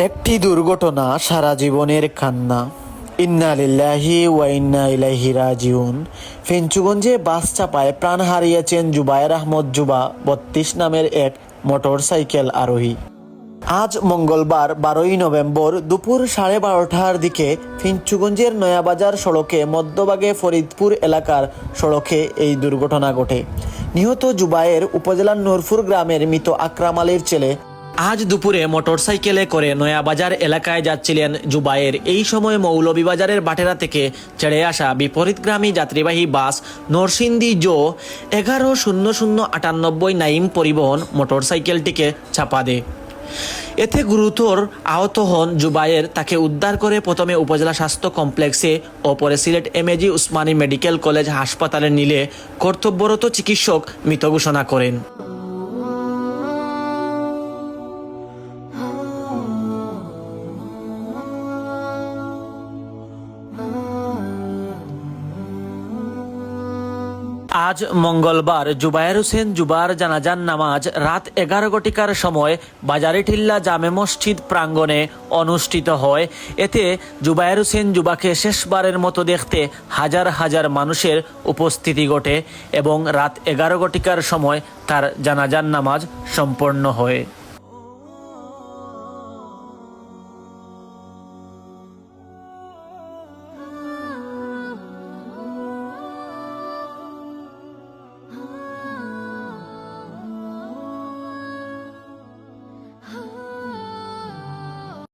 একটি দুর্ঘটনা সারা জীবনের কান্না। ইন্না লিল্লাহি ওয়া ইন্না ইলাইহি রাজিউন। ফেঞ্চুগঞ্জে বাস চাপায় প্রাণ হারিয়েছেন জুবায়ের আহমদ জুবা ৩২ নামের এক মোটরসাইকেল আরোহী। আজ মঙ্গলবার ১২ই নভেম্বর দুপুর 12:30টার দিকে ফেঞ্চুগঞ্জের নয়াবাজার সড়কে মধ্যভাগে ফরিদপুর এলাকার সড়কে এই দুর্ঘটনা ঘটে। নিহত জুবায়ের উপজেলার নূরপুর গ্রামের মৃত আকরাম আলীর ছেলে। আজ দুপুরে মোটরসাইকেলে করে নয়াবাজার এলাকায় যাচ্ছিলেন জুবায়ের। এই সময় মৌলভীবাজারের বাটেরা থেকে ছেড়ে আসা বিপরীতগামী যাত্রীবাহী বাস নরসিংদী জো 110098 নাইম পরিবহন মোটরসাইকেলটিকে চাপা দেয়। এতে গুরুতর আহত হন জুবায়ের। তাকে উদ্ধার করে প্রথমে উপজেলা স্বাস্থ্য কমপ্লেক্সে ও পরে Sylhet MAG Usmani medical college হাসপাতালে নিলে কর্তব্যরত চিকিৎসক মৃত ঘোষণা করেন। আজ মঙ্গলবার জুবায়ের হোসেন জুবার জানাজার নামাজ রাত 11 ঘটিকার সময় বাজারিটিল্লা জামে মসজিদ প্রাঙ্গণে অনুষ্ঠিত হয়। এতে জুবায়ের হোসেন জুবাকে শেষবারের মতো দেখতে হাজার হাজার মানুষের উপস্থিতি ঘটে এবং রাত 11 ঘটিকার সময় তার জানাজার নামাজ সম্পন্ন হয়।